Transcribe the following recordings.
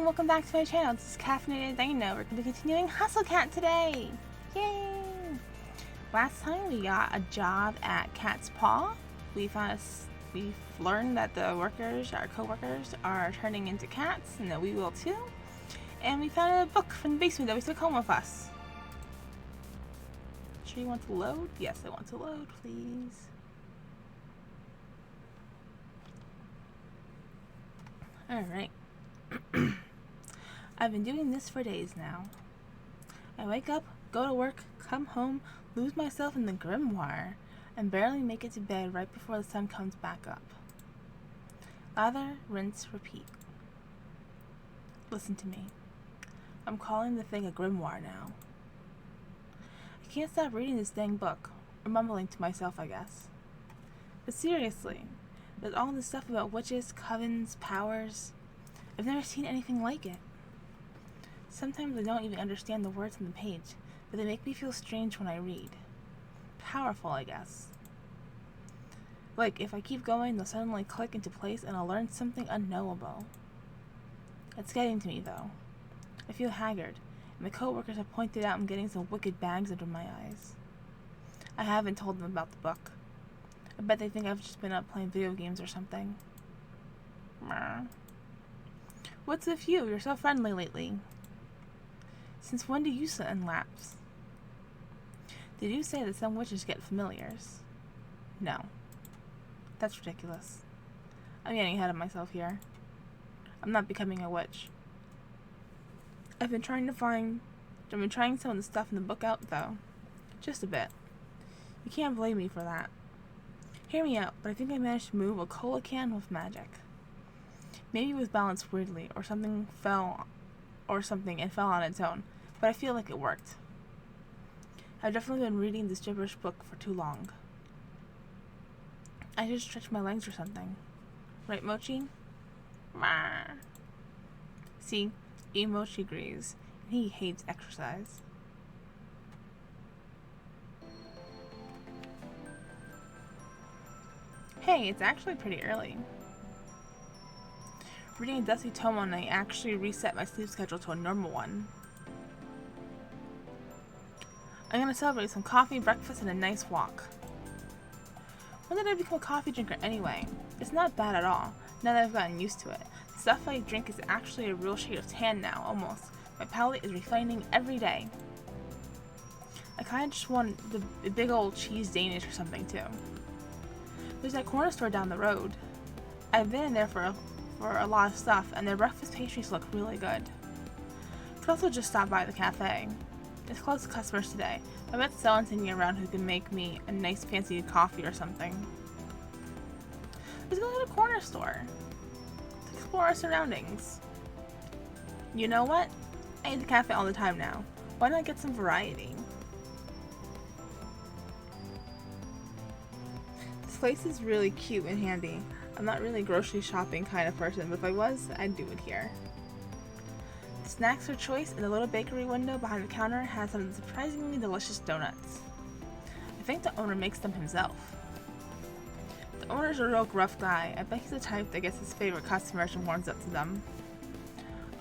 and welcome back to my channel. This is Caffeinated Dino. We're going to be continuing Hustle Cat today. Yay! Last time we got a job at Cat's Paw. We've learned that the workers, our co-workers, are turning into cats, and that we will too. And we found a book from the basement that we took home with us. Sure you want to load? Yes, I want to load, please. Alright. I've been doing this for days now. I wake up, go to work, come home, lose myself in the grimoire, and barely make it to bed right before the sun comes back up. Lather, rinse, repeat. Listen to me. I'm calling the thing a grimoire now. I can't stop reading this dang book, or mumbling to myself, I guess. But seriously, there's all this stuff about witches, covens, powers. I've never seen anything like it. Sometimes I don't even understand the words on the page, but they make me feel strange when I read. Powerful, I guess. Like, if I keep going, they'll suddenly click into place and I'll learn something unknowable. It's getting to me, though. I feel haggard, and my co-workers have pointed out I'm getting some wicked bags under my eyes. I haven't told them about the book. I bet they think I've just been up playing video games or something. What's with you? You're so friendly lately. Since when do you send laps? Did you say that some witches get familiars? No. That's ridiculous. I'm getting ahead of myself here. I'm not becoming a witch. I've been trying some of the stuff in the book out, though. Just a bit. You can't blame me for that. Hear me out, but I think I managed to move a cola can with magic. Maybe it was balanced weirdly, or something and fell on its own, but I feel like it worked. I've definitely been reading this gibberish book for too long. I should stretch my legs or something. Right, Mochi? See, Mochi agrees, and he hates exercise. Hey, it's actually pretty early. Reading a dusty tome all night actually reset my sleep schedule to a normal one. I'm gonna celebrate some coffee, breakfast, and a nice walk. When did I become a coffee drinker anyway? It's not bad at all, now that I've gotten used to it. The stuff I drink is actually a real shade of tan now, almost. My palate is refining every day. I kinda just want the big old cheese Danish or something too. There's that corner store down the road. I've been in there for a lot of stuff, and their breakfast pastries look really good. Could also just stop by the cafe. It's closed to customers today. I bet someone's hanging around who can make me a nice fancy coffee or something. Let's go to the corner store. Let's explore our surroundings. You know what? I eat the cafe all the time now. Why not get some variety? This place is really cute and handy. I'm not really a grocery shopping kind of person, but if I was, I'd do it here. The snacks are choice, and the little bakery window behind the counter has some surprisingly delicious donuts. I think the owner makes them himself. The owner's a real gruff guy. I bet he's the type that gets his favorite customers and warms up to them.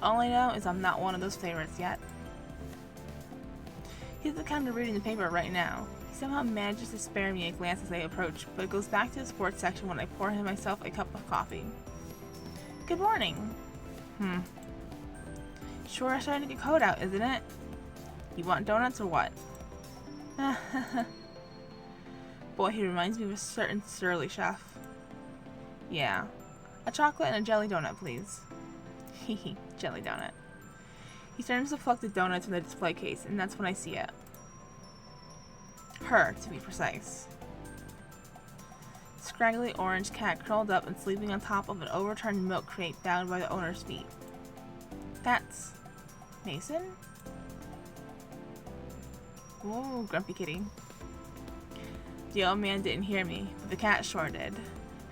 All I know is I'm not one of those favorites yet. He's at the counter reading the paper right now. He somehow manages to spare me a glance as I approach, but goes back to the sports section when I pour him myself a cup of coffee. Good morning. Sure starting to get cold out, isn't it? You want donuts or what? Boy, he reminds me of a certain surly chef. Yeah. A chocolate and a jelly donut, please. Hehe, jelly donut. He starts to pluck the donuts from the display case, and that's when I see it. Her, to be precise. Scraggly orange cat curled up and sleeping on top of an overturned milk crate down by the owner's feet. That's Mason? Whoa, grumpy kitty. The old man didn't hear me, but the cat sure did.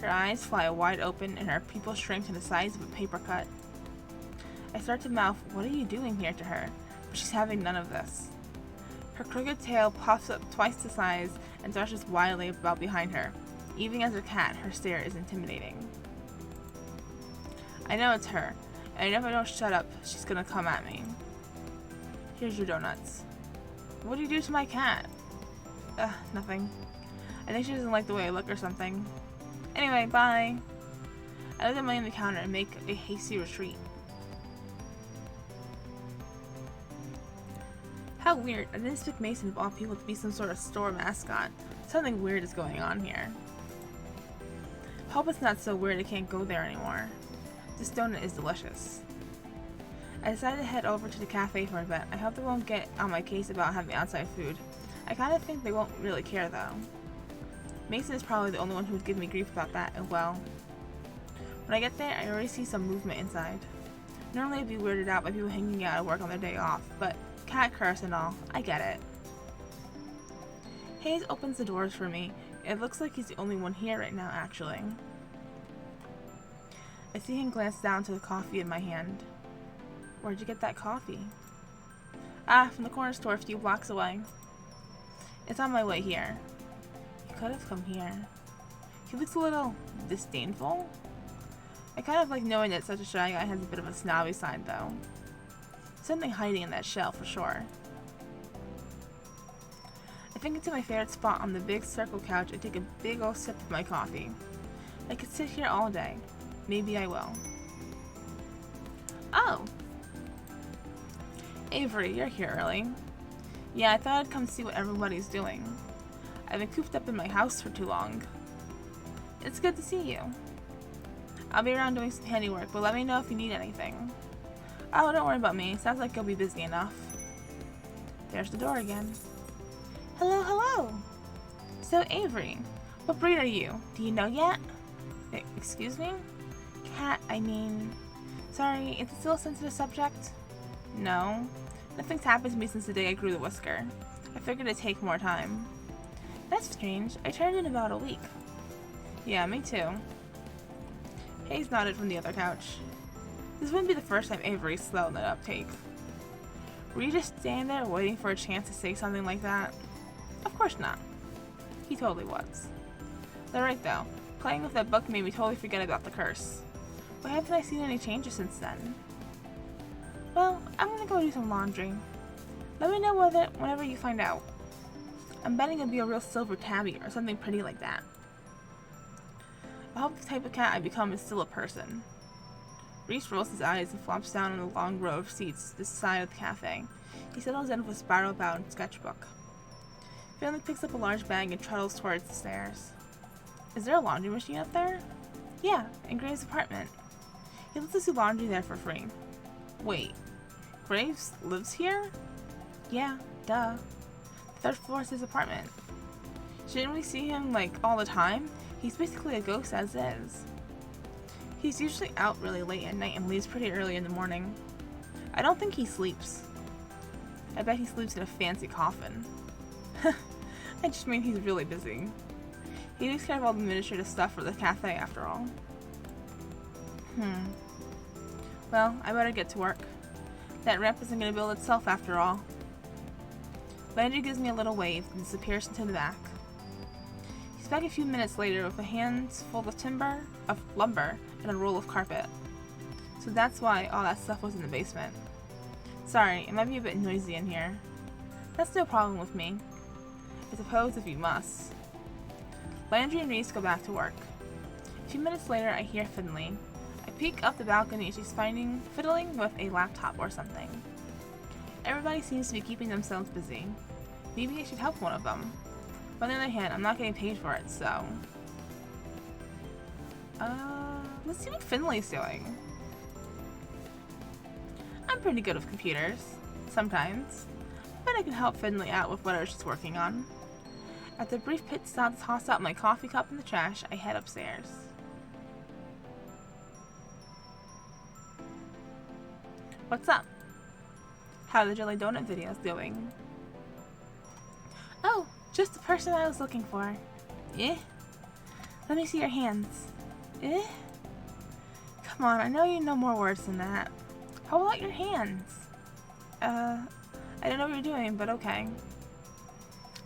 Her eyes fly wide open and her pupils shrink to the size of a paper cut. I start to mouth, "What are you doing here?" to her, but she's having none of this. Her crooked tail puffs up twice the size and thrushes wildly about behind her. Even as a cat, her stare is intimidating. I know it's her. And if I don't shut up, she's gonna come at me. Here's your donuts. What do you do to my cat? Nothing. I think she doesn't like the way I look or something. Anyway, bye. I leave the money on the counter and make a hasty retreat. How weird. I didn't expect Mason of all people to be some sort of store mascot. Something weird is going on here. Hope it's not so weird I can't go there anymore. This donut is delicious. I decided to head over to the cafe for a bit. I hope they won't get on my case about having outside food. I kind of think they won't really care though. Mason is probably the only one who would give me grief about that, and well. When I get there, I already see some movement inside. Normally I'd be weirded out by people hanging out at work on their day off, but cat curse and all, I get it. Hayes opens the doors for me. It looks like he's the only one here right now, actually. I see him glance down to the coffee in my hand. Where'd you get that coffee? From the corner store a few blocks away. It's on my way here. You could have come here. He looks a little disdainful. I kind of like knowing that such a shy guy has a bit of a snobby side, though. Something hiding in that shell for sure. I think into my favorite spot on the big circle couch and take a big old sip of my coffee. I could sit here all day. Maybe I will. Oh! Avery, you're here early. Yeah, I thought I'd come see what everybody's doing. I've been cooped up in my house for too long. It's good to see you. I'll be around doing some handiwork, but let me know if you need anything. Oh, don't worry about me. Sounds like you'll be busy enough. There's the door again. Hello, hello! So, Avery, what breed are you? Do you know yet? Excuse me? Cat, I mean... Sorry, is it still a sensitive subject? No. Nothing's happened to me since the day I grew the whisker. I figured it'd take more time. That's strange. I turned in about a week. Yeah, me too. Hayes nodded from the other couch. This wouldn't be the first time Avery's slow in that uptake. Were you just standing there waiting for a chance to say something like that? Of course not. He totally was. They're right though. Playing with that book made me totally forget about the curse. Why haven't I seen any changes since then? Well, I'm gonna go do some laundry. Let me know whenever you find out. I'm betting it'll be a real silver tabby or something pretty like that. I hope the type of cat I become is still a person. Reese rolls his eyes and flops down on the long row of seats this side of the cafe. He settles in with a spiral-bound sketchbook. Finley picks up a large bag and trundles towards the stairs. Is there a laundry machine up there? Yeah, in Graves' apartment. He lets us do laundry there for free. Wait, Graves lives here? Yeah, duh. The third floor is his apartment. Shouldn't we see him, like, all the time? He's basically a ghost as is. He's usually out really late at night and leaves pretty early in the morning. I don't think he sleeps. I bet he sleeps in a fancy coffin. I just mean he's really busy. He takes care of all the administrative stuff for the cafe after all. Well, I better get to work. That ramp isn't going to build itself after all. Landry gives me a little wave and disappears into the back. He's back a few minutes later with a hands full of lumber, and a roll of carpet. So that's why all that stuff was in the basement. Sorry, it might be a bit noisy in here. That's no problem with me. I suppose if you must. Landry and Reese go back to work. A few minutes later, I hear Finley. I peek up the balcony and she's fiddling with a laptop or something. Everybody seems to be keeping themselves busy. Maybe I should help one of them. But on the other hand, I'm not getting paid for it, so... let's see what Finley's doing. I'm pretty good with computers. Sometimes. But I can help Finley out with whatever she's working on. After a brief pit stop to toss out my coffee cup in the trash, I head upstairs. What's up? How are the Jelly Donut videos doing? Oh, just the person I was looking for. Eh? Let me see your hands. Eh? Come on, I know you know more words than that. How about your hands? I don't know what you're doing, but okay.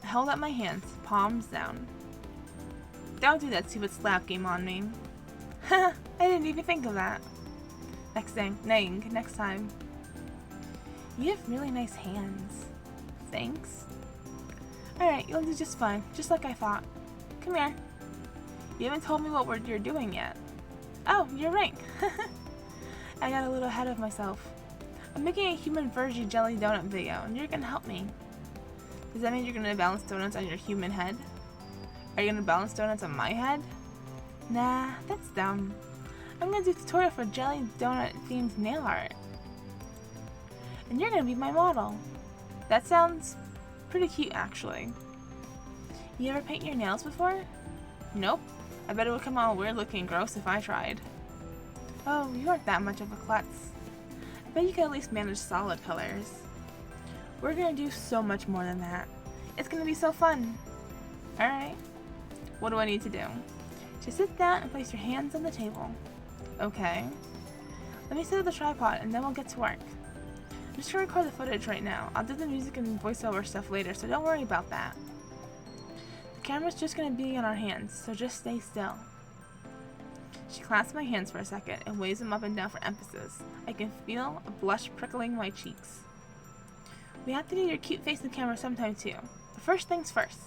I held up my hands, palms down. Don't do that stupid slap game on me. Haha, I didn't even think of that. Next time. You have really nice hands. Thanks. Alright, you'll do just fine, just like I thought. Come here. You haven't told me what you're doing yet. Oh, you're right. I got a little ahead of myself. I'm making a human Virgie jelly donut video, and you're gonna help me. Does that mean you're gonna balance donuts on your human head? Are you gonna balance donuts on my head? Nah, that's dumb. I'm gonna do a tutorial for jelly donut themed nail art. And you're gonna be my model. That sounds pretty cute, actually. You ever paint your nails before? Nope. I bet it would come out weird looking and gross if I tried. Oh, you aren't that much of a klutz. I bet you can at least manage solid colors. We're gonna do so much more than that. It's gonna be so fun. Alright. What do I need to do? Just sit down and place your hands on the table. Okay. Let me set up the tripod and then we'll get to work. I'm just gonna record the footage right now. I'll do the music and voiceover stuff later, so don't worry about that. The camera's just gonna be on our hands, so just stay still. She clasps my hands for a second and waves them up and down for emphasis. I can feel a blush prickling my cheeks. We have to get your cute face in the camera sometime too. But first things first.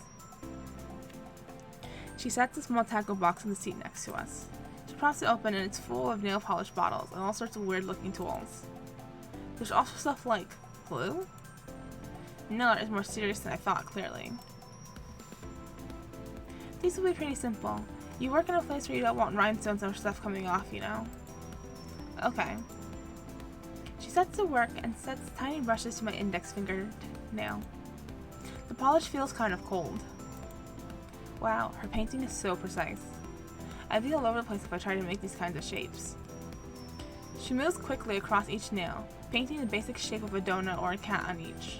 She sets a small tackle box on the seat next to us. She props it open and it's full of nail polish bottles and all sorts of weird looking tools. There's also stuff like glue? Nail art is more serious than I thought, clearly. These will be pretty simple. You work in a place where you don't want rhinestones or stuff coming off, you know? Okay. She sets to work and sets tiny brushes to my index finger nail. The polish feels kind of cold. Wow, her painting is so precise. I'd be all over the place if I tried to make these kinds of shapes. She moves quickly across each nail, painting the basic shape of a donut or a cat on each.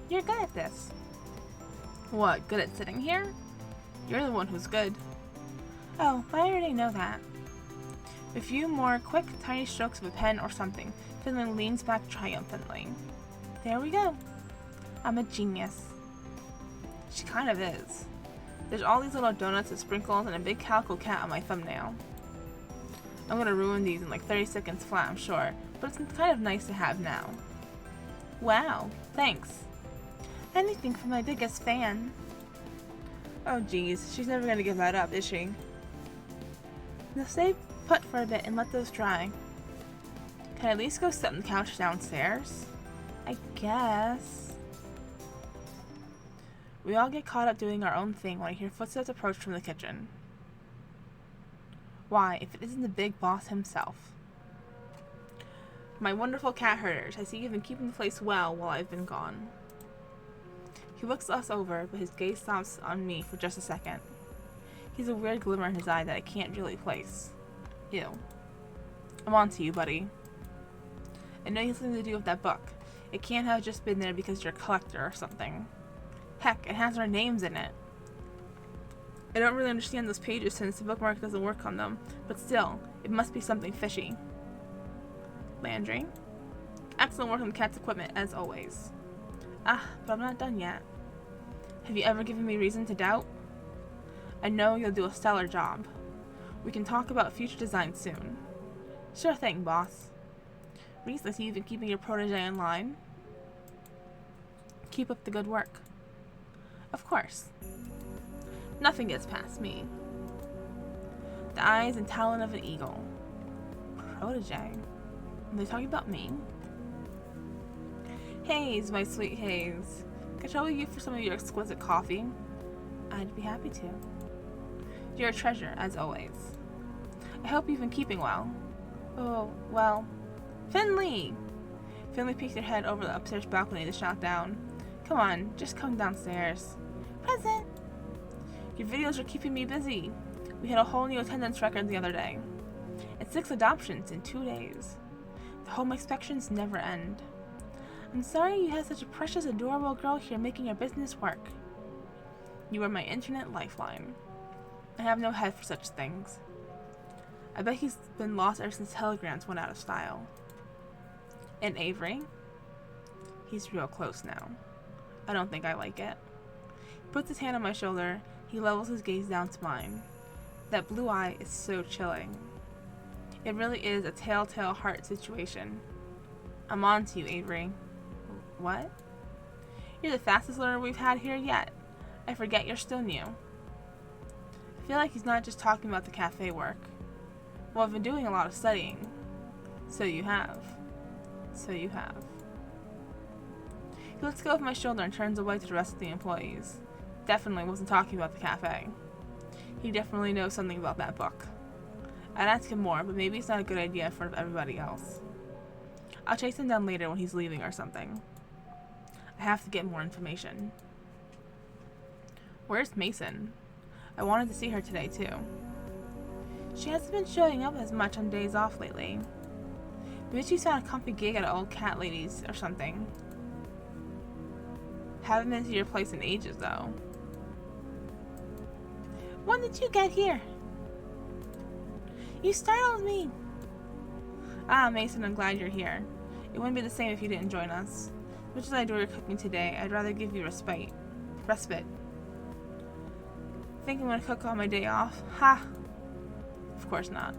You're good at this. What, good at sitting here? You're the one who's good. Oh, but I already know that. A few more quick, tiny strokes of a pen or something, Finland leans back triumphantly. There we go. I'm a genius. She kind of is. There's all these little donuts with sprinkles and a big calico cat on my thumbnail. I'm gonna ruin these in like 30 seconds flat, I'm sure, but it's kind of nice to have now. Wow, thanks. Anything for my biggest fan. Oh geez, she's never gonna give that up, is she? Now stay put for a bit and let those dry. Can I at least go sit on the couch downstairs? I guess. We all get caught up doing our own thing when I hear footsteps approach from the kitchen. Why, if it isn't the big boss himself. My wonderful cat herders, I see you've been keeping the place well while I've been gone. He looks us over, but his gaze stops on me for just a second. He's a weird glimmer in his eye that I can't really place. Ew. I'm on to you, buddy. I know you have something to do with that book. It can't have just been there because you're a collector or something. Heck, it has our names in it. I don't really understand those pages since the bookmark doesn't work on them, but still, it must be something fishy. Landry? Excellent work on the cat's equipment, as always. Ah, but I'm not done yet. Have you ever given me reason to doubt? I know you'll do a stellar job. We can talk about future designs soon. Sure thing, boss. Reese, I see you've been keeping your protege in line. Keep up the good work. Of course. Nothing gets past me. The eyes and talon of an eagle. Protege? Are they talking about me? Haze, my sweet Haze. Can I trouble you for some of your exquisite coffee? I'd be happy to. You're a treasure, as always. I hope you've been keeping well. Oh, well. Finley! Finley peeked her head over the upstairs balcony to shout down. Come on, just come downstairs. Present! Your videos are keeping me busy. We had a whole new attendance record the other day. And 6 adoptions in 2 days. The home inspections never end. I'm sorry you had such a precious, adorable girl here making your business work. You are my internet lifeline. I have no head for such things. I bet he's been lost ever since telegrams went out of style. And Avery? He's real close now. I don't think I like it. He puts his hand on my shoulder. He levels his gaze down to mine. That blue eye is so chilling. It really is a telltale heart situation. I'm on to you, Avery. What? You're the fastest learner we've had here yet. I forget you're still new. I feel like he's not just talking about the cafe work. Well, I've been doing a lot of studying. So you have. So you have. He lets go of my shoulder and turns away to the rest of the employees. Definitely wasn't talking about the cafe. He definitely knows something about that book. I'd ask him more, but maybe it's not a good idea in front of everybody else. I'll chase him down later when he's leaving or something. I have to get more information. Where's Mason? I wanted to see her today, too. She hasn't been showing up as much on days off lately. Maybe she's found a comfy gig at an old cat lady's or something. Haven't been to your place in ages, though. When did you get here? You startled me. Ah, Mason, I'm glad you're here. It wouldn't be the same if you didn't join us. Much as I adore your cooking today, I'd rather give you respite. Think I'm gonna cook on my day off? Ha! Of course not.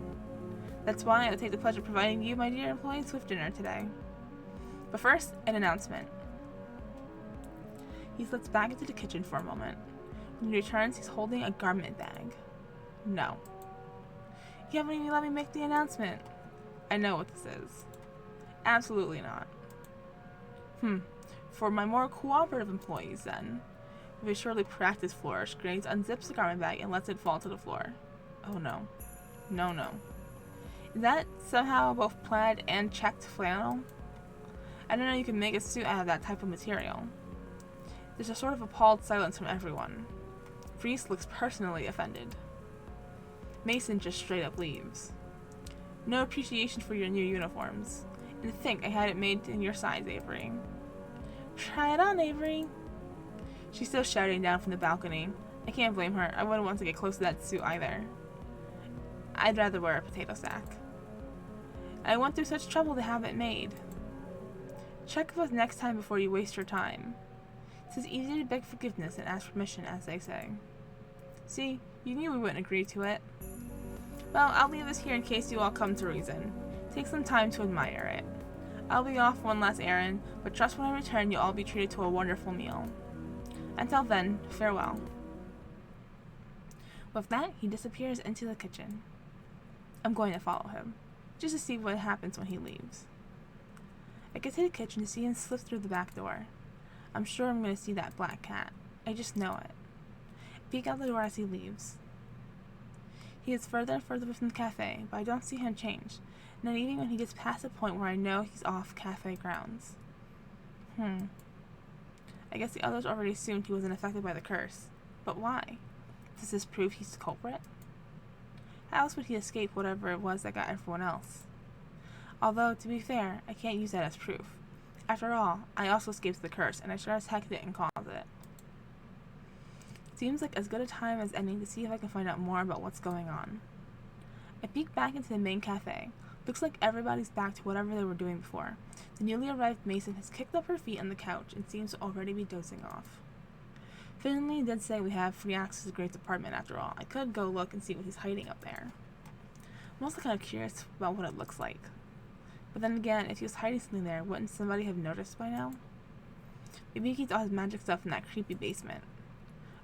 That's why I take the pleasure of providing you, my dear employee, Swift dinner today. But first, an announcement. He slips back into the kitchen for a moment. When he returns, he's holding a garment bag. No. You haven't even let me make the announcement. I know what this is. Absolutely not. For my more cooperative employees, then. With a surely practiced flourish, Graves unzips the garment bag and lets it fall to the floor. Oh no. No, no. Is that somehow both plaid and checked flannel? I don't know you can make a suit out of that type of material. There's a sort of appalled silence from everyone. Reese looks personally offended. Mason just straight up leaves. No appreciation for your new uniforms. And to think I had it made in your size, Avery. Try it on, Avery. She's still shouting down from the balcony. I can't blame her. I wouldn't want to get close to that suit either. I'd rather wear a potato sack. I went through such trouble to have it made. Check with us next time before you waste your time. It's easier to beg forgiveness than ask permission, as they say. See, you knew we wouldn't agree to it. Well, I'll leave this here in case you all come to reason. Take some time to admire it. I'll be off one last errand, but trust when I return you'll all be treated to a wonderful meal. Until then, farewell. With that, he disappears into the kitchen. I'm going to follow him, just to see what happens when he leaves. I get to the kitchen to see him slip through the back door. I'm sure I'm going to see that black cat. I just know it. Peek out the door as he leaves. He is further and further from the cafe, but I don't see him change, not even when he gets past the point where I know he's off cafe grounds. I guess the others already assumed he wasn't affected by the curse. But why? Does this prove he's the culprit? How else would he escape whatever it was that got everyone else? Although, to be fair, I can't use that as proof. After all, I also escaped the curse, and I sure as heck didn't cause it. Seems like as good a time as any to see if I can find out more about what's going on. I peek back into the main cafe. Looks like everybody's back to whatever they were doing before. The newly arrived Mason has kicked up her feet on the couch and seems to already be dozing off. Finley did say we have free access to Graves' apartment after all. I could go look and see what he's hiding up there. I'm also kind of curious about what it looks like. But then again, if he was hiding something there, wouldn't somebody have noticed by now? Maybe he keeps all his magic stuff in that creepy basement.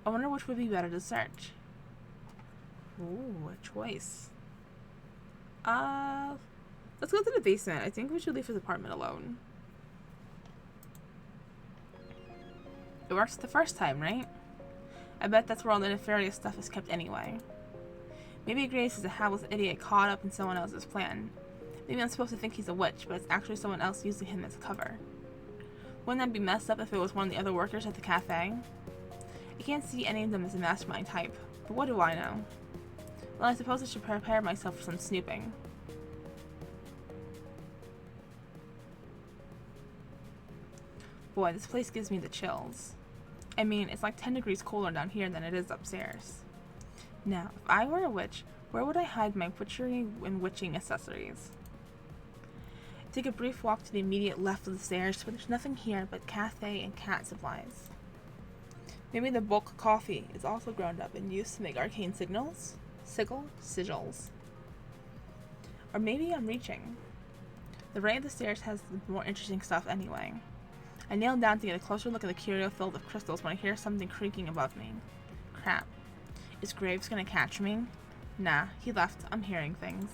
I wonder which would be better to search. Ooh, a choice. Let's go to the basement. I think we should leave his apartment alone. It works the first time, right? I bet that's where all the nefarious stuff is kept anyway. Maybe Grace is a hapless idiot caught up in someone else's plan. Maybe I'm supposed to think he's a witch, but it's actually someone else using him as a cover. Wouldn't that be messed up if it was one of the other workers at the cafe? I can't see any of them as a mastermind type, but what do I know? Well, I suppose I should prepare myself for some snooping. Boy, this place gives me the chills. I mean, it's like 10 degrees cooler down here than it is upstairs. Now, if I were a witch, where would I hide my witchery and witching accessories? Take a brief walk to the immediate left of the stairs, but there's nothing here but cafe and cat supplies. Maybe the bulk coffee is also ground up and used to make arcane sigils? Or maybe I'm reaching. The right of the stairs has the more interesting stuff anyway. I kneel down to get a closer look at the curio filled with crystals when I hear something creaking above me. Crap. Is Graves gonna catch me? Nah, he left. I'm hearing things.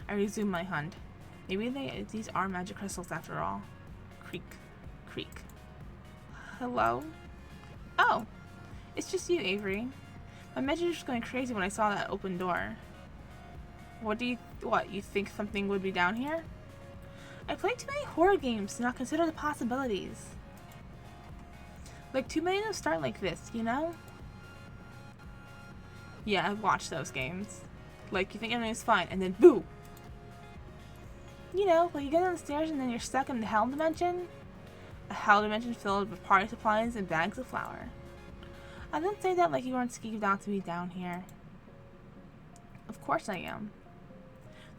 I resume my hunt. Maybe these are magic crystals after all. Creak. Creak. Hello? Oh! It's just you, Avery. My imagination was going crazy when I saw that open door. You think something would be down here? I played too many horror games to not consider the possibilities. Like, too many of them start like this, you know? Yeah, I've watched those games. Like, you think everything's fine, and then boo! You know, like you get down the stairs and then you're stuck in the hell dimension? A hell dimension filled with party supplies and bags of flour. I didn't say that like you weren't skeeved out to be down here. Of course I am.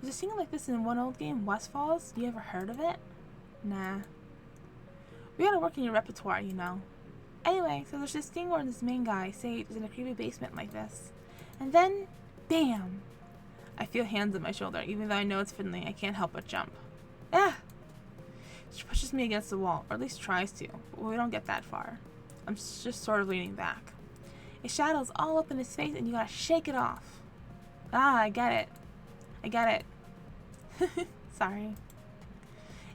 There's a scene like this in one old game, Westfalls. You ever heard of it? Nah. We gotta work in your repertoire, you know. Anyway, so there's this thing where this main guy, Sage, is in a creepy basement like this. And then, bam! I feel hands on my shoulder. Even though I know it's Finley, I can't help but jump. Ah! She pushes me against the wall, or at least tries to, but we don't get that far. I'm just sort of leaning back. A shadow's all up in his face and you gotta shake it off. Ah, I get it. I get it. Sorry.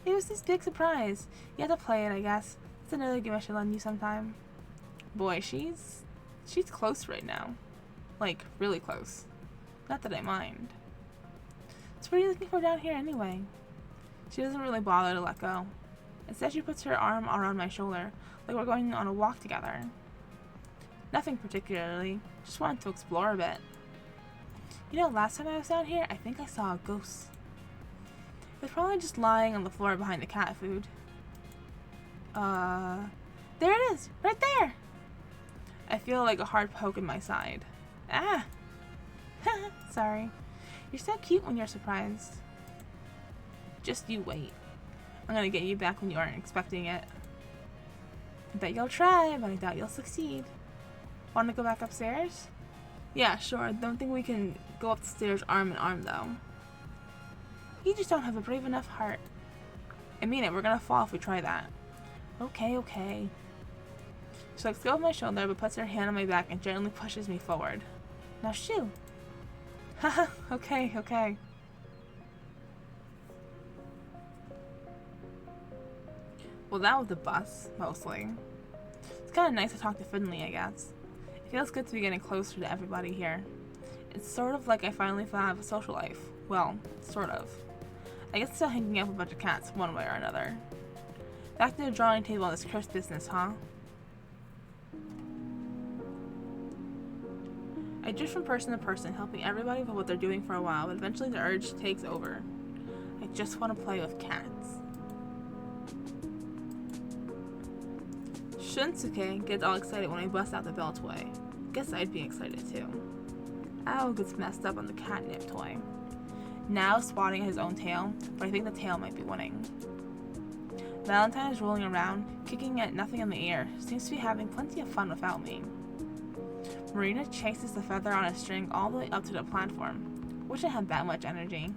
It was this big surprise. You had to play it, I guess. It's another game I should lend you sometime. Boy, she's close right now. Like, really close. Not that I mind. So what are you looking for down here anyway? She doesn't really bother to let go. Instead, she puts her arm around my shoulder, like we're going on a walk together. Nothing particularly. Just wanted to explore a bit. You know, last time I was down here, I think I saw a ghost. It was probably just lying on the floor behind the cat food. There it is! Right there! I feel like a hard poke in my side. Ah! Sorry. You're so cute when you're surprised. Just you wait. I'm gonna get you back when you aren't expecting it. I bet you'll try, but I doubt you'll succeed. Wanna go back upstairs? Yeah, sure. I don't think we can go up the stairs arm in arm, though. You just don't have a brave enough heart. I mean it, we're gonna fall if we try that. Okay, okay. She lets go of my shoulder, but puts her hand on my back and gently pushes me forward. Now shoo! Haha, okay, okay. Well, that was a bus, mostly. It's kind of nice to talk to Finley, I guess. It feels good to be getting closer to everybody here. It's sort of like I finally have a social life. Well, sort of. I guess still hanging out with a bunch of cats, one way or another. Back to the drawing table on this cursed business, huh? I drift from person to person, helping everybody with what they're doing for a while, but eventually the urge takes over. I just want to play with cats. Shunsuke gets all excited when I bust out the bell toy. Guess I'd be excited too. Ow gets messed up on the catnip toy. Now swatting at his own tail, but I think the tail might be winning. Valentine is rolling around, kicking at nothing in the air, seems to be having plenty of fun without me. Marina chases the feather on a string all the way up to the platform. Wish I had that much energy.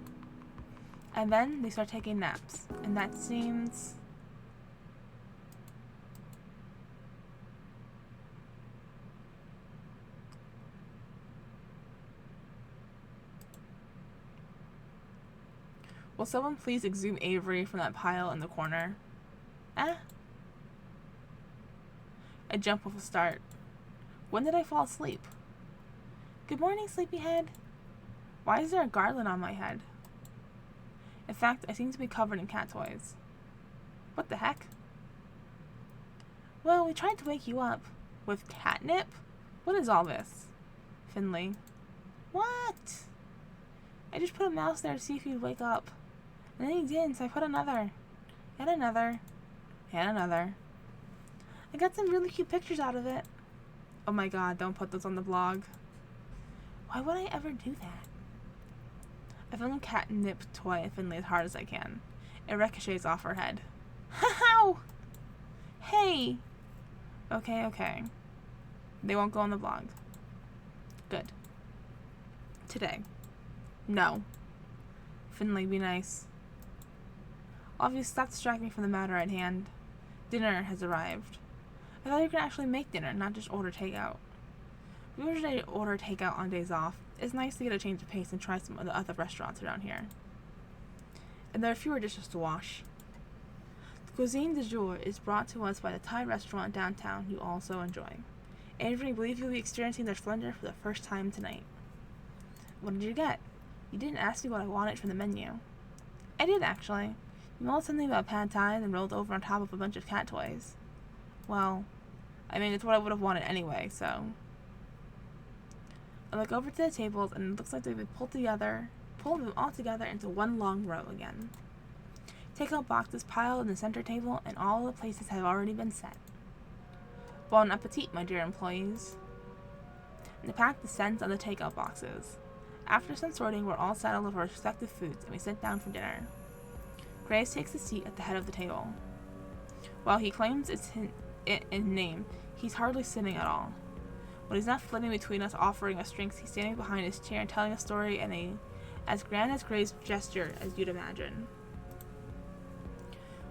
And then they start taking naps, and that seems... Will someone please exhume Avery from that pile in the corner? Ah. I jump with a start. When did I fall asleep? Good morning, sleepyhead. Why is there a garland on my head? In fact, I seem to be covered in cat toys. What the heck? Well, we tried to wake you up. With catnip? What is all this? Finley. What? I just put a mouse there to see if you'd wake up. And then he didn't, so I put another. And another. And another. I got some really cute pictures out of it. Oh my god, don't put those on the blog. Why would I ever do that? I film a catnip toy at Finley as hard as I can. It ricochets off her head. How? Hey! Okay, okay. They won't go on the blog. Good. Today. No. Finley, be nice. Obviously, stop distracting me from the matter at hand. Dinner has arrived. I thought you could actually make dinner, not just order takeout. We usually order takeout on days off. It's nice to get a change of pace and try some of the other restaurants around here. And there are fewer dishes to wash. The cuisine du jour is brought to us by the Thai restaurant downtown you also enjoy. Avery, I believe you'll be experiencing their splendor for the first time tonight. What did you get? You didn't ask me what I wanted from the menu. I did, actually. You mulled something about pad thai and then rolled over on top of a bunch of cat toys. Well, I mean, it's what I would have wanted anyway, so... I look over to the tables, and it looks like they've been pulled them all together into one long row again. Takeout boxes piled in the center table, and all the places have already been set. Bon appetit, my dear employees. And the pack descends on the takeout boxes. After some sorting, we're all settled with our respective foods, and we sit down for dinner. Graves takes a seat at the head of the table. While he claims it's in name, he's hardly sitting at all. When he's not flitting between us offering us drinks, he's standing behind his chair and telling a story in a as grand as Graves' gesture as you'd imagine.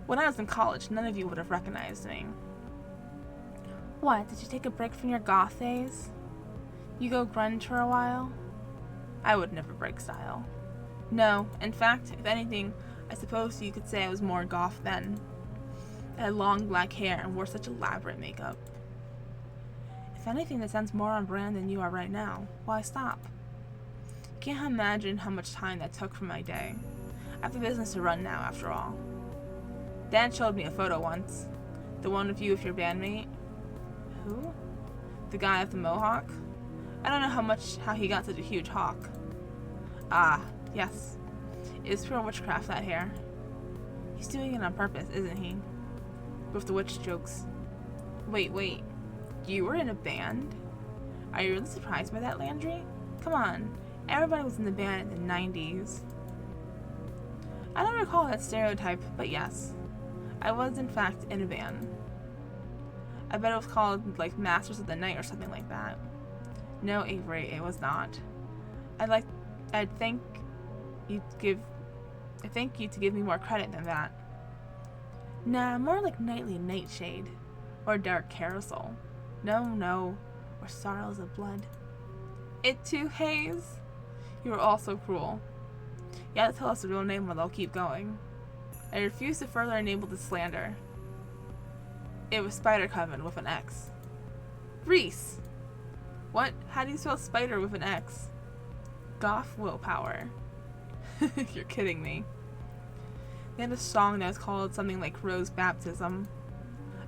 When I was in college, none of you would have recognized me. What, did you take a break from your goth days? You go grunge for a while? I would never break style. No, in fact, if anything, I suppose you could say I was more goth then. I had long black hair and wore such elaborate makeup. If anything, that sounds more on brand than you are right now. Why stop? You can't imagine how much time that took from my day. I have a business to run now, after all. Dad showed me a photo once. The one of you with your bandmate. Who? The guy with the mohawk? I don't know how he got such a huge hawk. Ah, yes. It's pure witchcraft, that hair. He's doing it on purpose, isn't he? With the witch jokes. Wait. You were in a band? Are you really surprised by that, Landry? Come on. Everybody was in the band in the 90s. I don't recall that stereotype, but yes. I was, in fact, in a band. I bet it was called, like, Masters of the Night or something like that. No, Avery, it was not. I'd thank you to give me more credit than that. Nah, more like Nightly Nightshade. Or Dark Carousel. No. Or Sorrows of Blood. It too, Hayes? You are all so cruel. You have to tell us the real name or they'll keep going. I refuse to further enable the slander. It was Spider Coven with an X. Reese! What? How do you spell spider with an X? Goth willpower. You're kidding me. They had a song that was called something like Rose Baptism.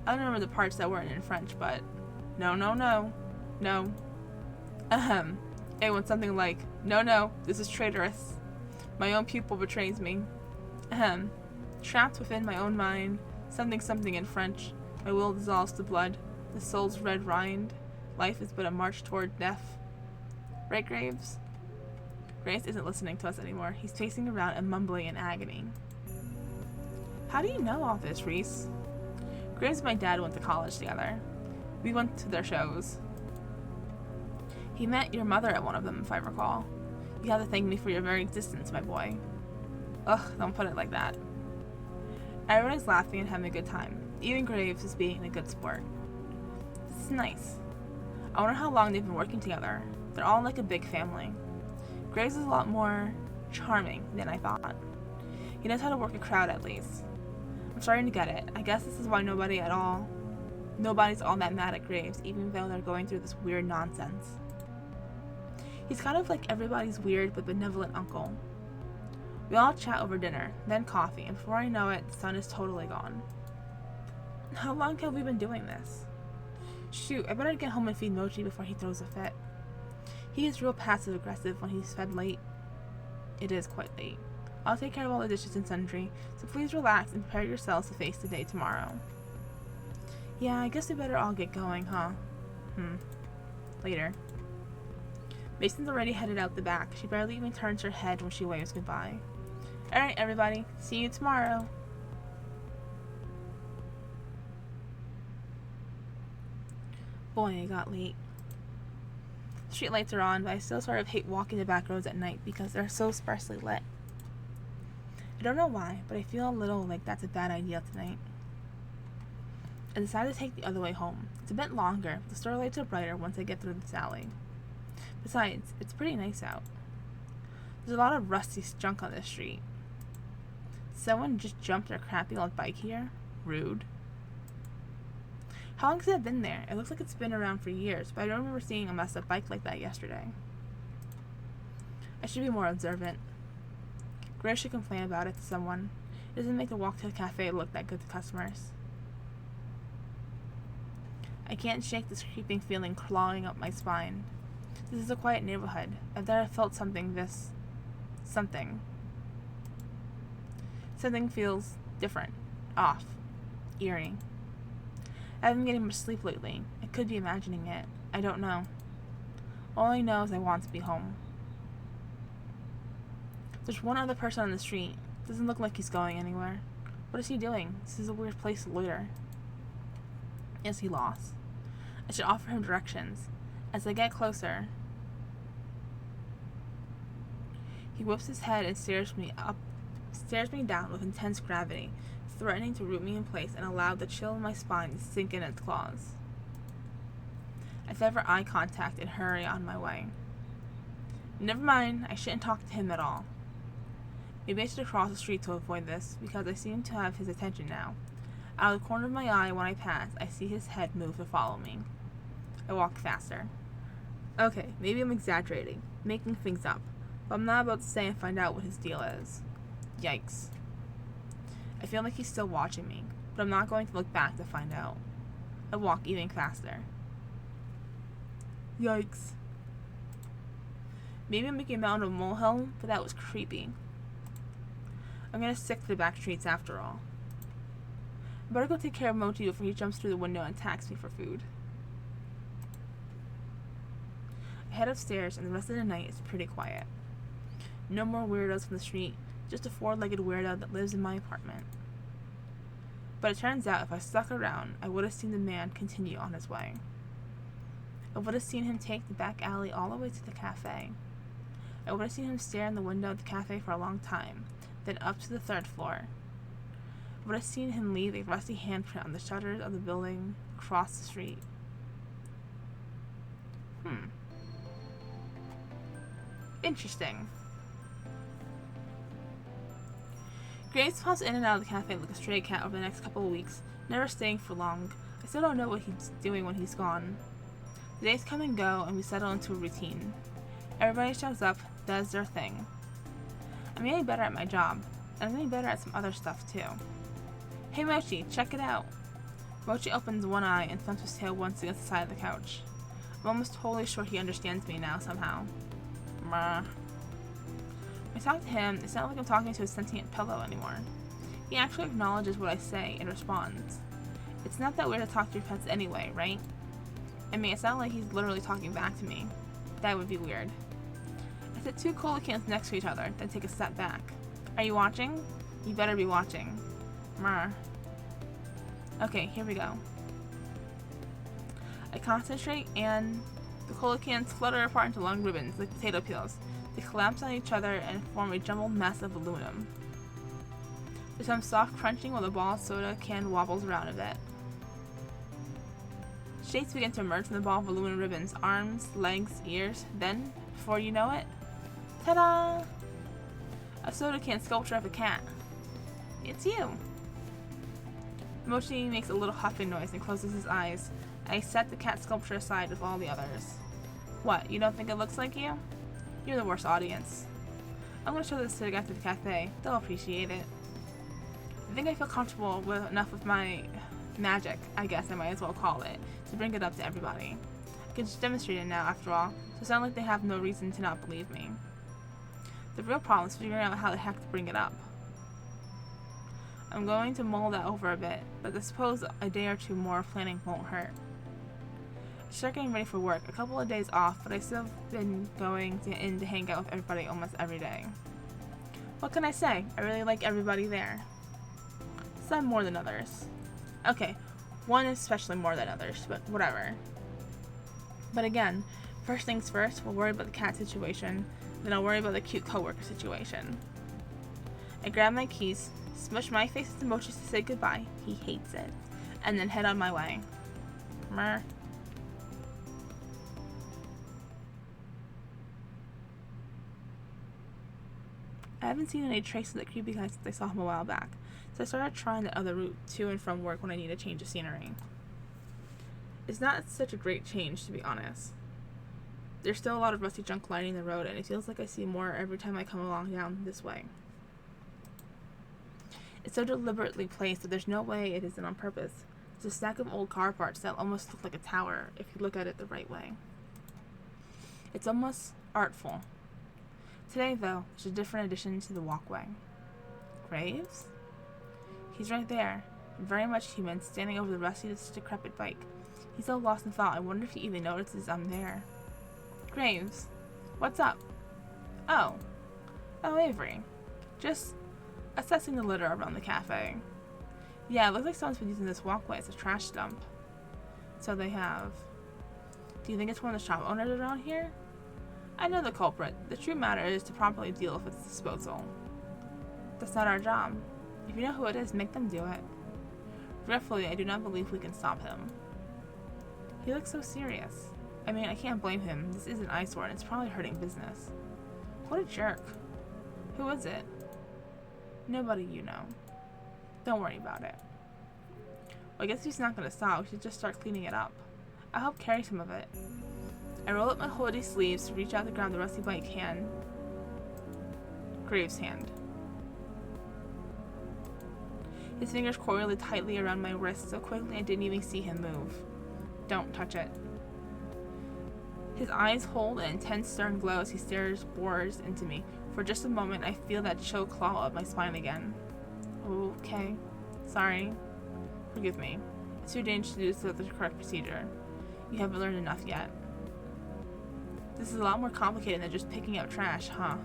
I don't remember the parts that weren't in French, but no. It went something like, no, this is traitorous. My own pupil betrays me. Trapped within my own mind, something in French. My will dissolves to blood, the soul's red rind. Life is but a march toward death. Right, Graves? Graves isn't listening to us anymore. He's pacing around and mumbling in agony. How do you know all this, Reese? Graves and my dad went to college together. We went to their shows. He met your mother at one of them, if I recall. You have to thank me for your very existence, my boy. Ugh, don't put it like that. Everyone's laughing and having a good time. Even Graves is being a good sport. This is nice. I wonder how long they've been working together. They're all like a big family. Graves is a lot more charming than I thought. He knows how to work a crowd at least. I'm starting to get it. I guess this is why nobody's all that mad at Graves, even though they're going through this weird nonsense. He's kind of like everybody's weird but benevolent uncle. We all chat over dinner, then coffee, and before I know it, the sun is totally gone. How long have we been doing this? Shoot, I better get home and feed Mochi before he throws a fit. He is real passive-aggressive when he's fed late. It is quite late. I'll take care of all the dishes and sundry, so please relax and prepare yourselves to face the day tomorrow. Yeah, I guess we better all get going, huh? Later. Mason's already headed out the back. She barely even turns her head when she waves goodbye. Alright, everybody. See you tomorrow. Boy, it got late. Street lights are on, but I still sort of hate walking the back roads at night because they're so sparsely lit. don't know why, but I feel a little like that's a bad idea tonight. I decided to take the other way home. It's a bit longer, but the store lights are brighter once I get through this alley. Besides, it's pretty nice out. There's a lot of rusty junk on this street. Someone just jumped their crappy old bike here? Rude. How long has it been there? It looks like it's been around for years, but I don't remember seeing a messed up bike like that yesterday. I should be more observant. Grace should complain about it to someone. It doesn't make the walk to the cafe look that good to customers. I can't shake this creeping feeling clawing up my spine. This is a quiet neighborhood. I've never felt something. Something feels different, off, eerie. I haven't been getting much sleep lately. I could be imagining it. I don't know. All I know is I want to be home. There's one other person on the street. Doesn't look like he's going anywhere. What is he doing? This is a weird place to loiter. Is he lost? I should offer him directions. As I get closer, he whips his head and stares me down with intense gravity, threatening to root me in place and allow the chill in my spine to sink in its claws. I sever eye contact and hurry on my way. Never mind, I shouldn't talk to him at all. Maybe I should cross the street to avoid this, because I seem to have his attention now. Out of the corner of my eye, when I pass, I see his head move to follow me. I walk faster. Okay, maybe I'm exaggerating, making things up, but I'm not about to say and find out what his deal is. Yikes. I feel like he's still watching me, but I'm not going to look back to find out. I walk even faster. Yikes. Maybe I'm making a mountain of a molehill, but that was creepy. I'm gonna stick to the back streets after all. I better go take care of Mochi before he jumps through the window and attacks me for food. I head upstairs, and the rest of the night is pretty quiet. No more weirdos from the street, just a four-legged weirdo that lives in my apartment. But it turns out if I stuck around, I would have seen the man continue on his way. I would have seen him take the back alley all the way to the cafe. I would have seen him stare in the window of the cafe for a long time, then up to the third floor. I would have seen him leave a rusty handprint on the shutters of the building across the street. Interesting. Grace pops in and out of the cafe like a stray cat over the next couple of weeks, never staying for long. I still don't know what he's doing when he's gone. The days come and go, and we settle into a routine. Everybody shows up, does their thing. I'm getting better at my job, and I'm getting better at some other stuff too. Hey Mochi, check it out. Mochi opens one eye and thumps his tail once against the side of the couch. I'm almost totally sure he understands me now somehow. When I talk to him, it's not like I'm talking to a sentient pillow anymore. He actually acknowledges what I say and responds. It's not that weird to talk to your pets anyway, right? I mean, it's not like he's literally talking back to me. That would be weird. I set two cola cans next to each other, then take a step back. Are you watching? You better be watching. Okay, here we go. I concentrate, and the cola cans flutter apart into long ribbons like potato peels. They collapse on each other and form a jumbled mess of aluminum. There's some soft crunching while the ball of soda can wobbles around a bit. Shapes begin to emerge from the ball of aluminum ribbons, arms, legs, ears. Then, before you know it, ta-da! A soda can sculpture of a cat. It's you! Mochi makes a little huffing noise and closes his eyes. I set the cat sculpture aside with all the others. What, you don't think it looks like you? You're the worst audience. I'm gonna show this to the guys at the cafe. They'll appreciate it. I think I feel comfortable with enough of my magic, I guess I might as well call it, to bring it up to everybody. I can just demonstrate it now, after all, so it sounds like they have no reason to not believe me. The real problem is figuring out how the heck to bring it up. I'm going to mull that over a bit, but I suppose a day or two more of planning won't hurt. I start getting ready for work, a couple of days off, but I still have been going in to hang out with everybody almost every day. What can I say? I really like everybody there. Some more than others. Okay, one especially more than others, but whatever. But again, first things first, we'll worry about the cat situation, then I'll worry about the cute coworker situation. I grab my keys, smush my face into motions to say goodbye, he hates it, and then head on my way. Mer. I haven't seen any trace of that creepy guy since I saw him a while back, so I started trying the other route to and from work when I need a change of scenery. It's not such a great change, to be honest. There's still a lot of rusty junk lining the road, and it feels like I see more every time I come along down this way. It's so deliberately placed that there's no way it isn't on purpose. It's a stack of old car parts that almost look like a tower if you look at it the right way. It's almost artful. Today, though, there's a different addition to the walkway. Graves? He's right there, very much human, standing over the rusty, decrepit bike. He's so lost in thought, I wonder if he even notices I'm there. Graves, what's up? Oh, Avery. Just assessing the litter around the cafe. Yeah, it looks like someone's been using this walkway as a trash dump. So they have. Do you think it's one of the shop owners around here? I know the culprit. The true matter is to properly deal with its disposal. That's not our job. If you know who it is, make them do it. Regretfully, I do not believe we can stop him. He looks so serious. I mean, I can't blame him. This is an eyesore and it's probably hurting business. What a jerk. Who is it? Nobody you know. Don't worry about it. Well, I guess he's not going to stop. We should just start cleaning it up. I'll help carry some of it. I roll up my hoodie sleeves to reach out to grab the rusty bike hand. Graves' hand. His fingers coiled tightly around my wrist so quickly I didn't even see him move. Don't touch it. His eyes hold an intense stern glow as he bores into me. For just a moment, I feel that chill claw up my spine again. Okay. Sorry. Forgive me. It's too dangerous to do this without the correct procedure. You haven't learned enough yet. This is a lot more complicated than just picking up trash, huh?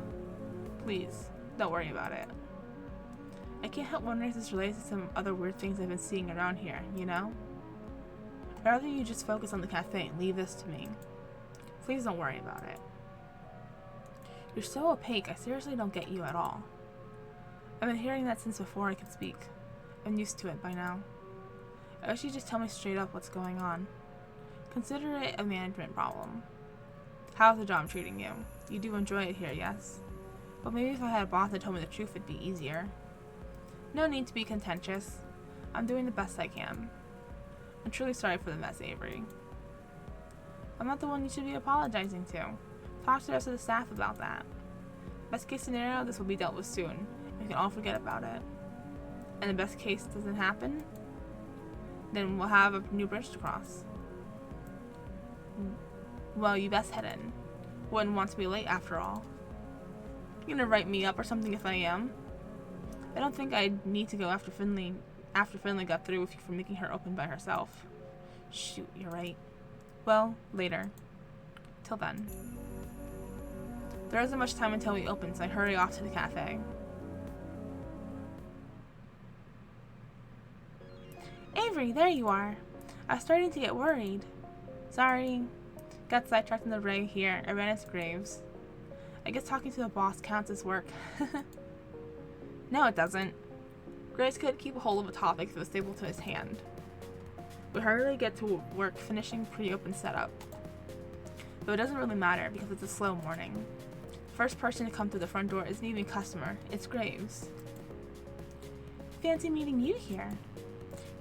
Please, don't worry about it. I can't help wondering if this relates to some other weird things I've been seeing around here, you know? I'd rather you just focus on the cafe and leave this to me. Please don't worry about it. You're so opaque, I seriously don't get you at all. I've been hearing that since before I could speak. I'm used to it by now. I wish you'd just tell me straight up what's going on. Consider it a management problem. How's the job treating you? You do enjoy it here, yes? But maybe if I had a boss that told me the truth, it'd be easier. No need to be contentious. I'm doing the best I can. I'm truly sorry for the mess, Avery. I'm not the one you should be apologizing to. Talk to the rest of the staff about that. Best case scenario, this will be dealt with soon. We can all forget about it. And the best case doesn't happen, then we'll have a new bridge to cross. Well, you best head in. Wouldn't want to be late after all. You gonna write me up or something if I am? I don't think I'd need to go after Finley got through with you for making her open by herself. Shoot, you're right. Well, later. Till then. There isn't much time until we open, so I hurry off to the cafe. Avery, there you are. I was starting to get worried. Sorry. Got sidetracked in the ray here. I ran into Graves. I guess talking to the boss counts as work. No, it doesn't. Graves could keep a hold of a topic if it was stable to his hand. We hurriedly get to work finishing pre-open setup. Though it doesn't really matter because it's a slow morning. The first person to come through the front door isn't even a customer, it's Graves. Fancy meeting you here.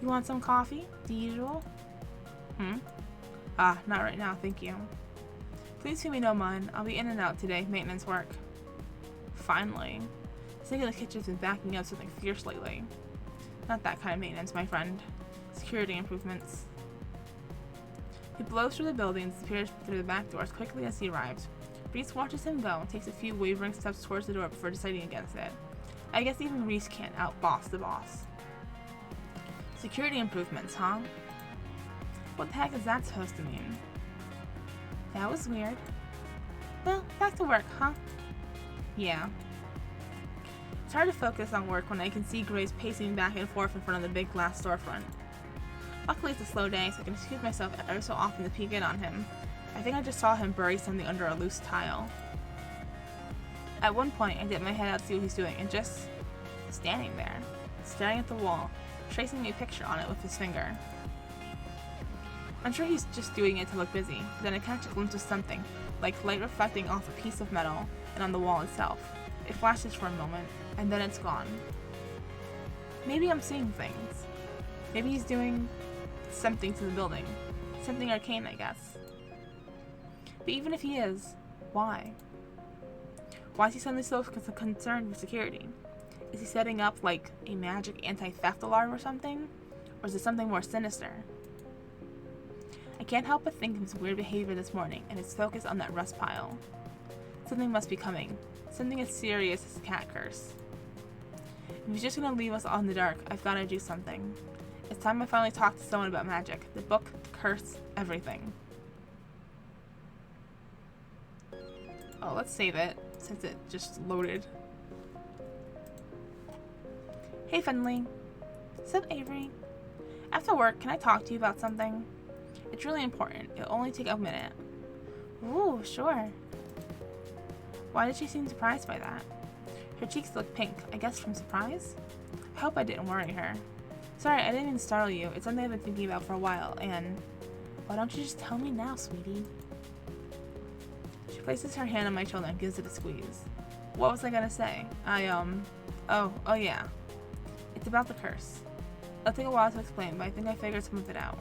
You want some coffee? The usual? Not right now, thank you. Please pay me no mind. I'll be in and out today, maintenance work. Finally. The sink in the kitchen's been backing up something fierce lately. Not that kind of maintenance, my friend. Security improvements. He blows through the building and disappears through the back door as quickly as he arrives. Reese watches him go and takes a few wavering steps towards the door before deciding against it. I guess even Reese can't outboss the boss. Security improvements, huh? What the heck is that supposed to mean? That was weird. Well, back to work, huh? Yeah. It's hard to focus on work when I can see Graves pacing back and forth in front of the big glass storefront. Luckily it's a slow day, so I can excuse myself every so often to peek in on him. I think I just saw him bury something under a loose tile. At one point, I dipped my head out to see what he's doing, and just standing there, staring at the wall, tracing a picture on it with his finger. I'm sure he's just doing it to look busy, but then I catch a glimpse of something, like light reflecting off a piece of metal and on the wall itself. It flashes for a moment, and then it's gone. Maybe I'm seeing things. Maybe he's doing something to the building. Something arcane, I guess. But even if he is, why? Why is he suddenly so concerned with security? Is he setting up, like, a magic anti-theft alarm or something? Or is it something more sinister? I can't help but think of his weird behavior this morning and his focus on that rust pile. Something must be coming. Something as serious as a cat curse. If he's just gonna leave us all in the dark, I've gotta do something. It's time I finally talk to someone about magic. The book, the curse, everything. Oh, let's save it, since it just loaded. Hey, Finley. Sup, Avery? After work, can I talk to you about something? It's really important. It'll only take a minute. Ooh, sure. Why did she seem surprised by that? Her cheeks look pink, I guess from surprise? I hope I didn't worry her. Sorry, I didn't mean to startle you. It's something I've been thinking about for a while, and... Why don't you just tell me now, sweetie? She places her hand on my shoulder and gives it a squeeze. What was I gonna say? Oh yeah. It's about the curse. It'll take a while to explain, but I think I figured some of it out.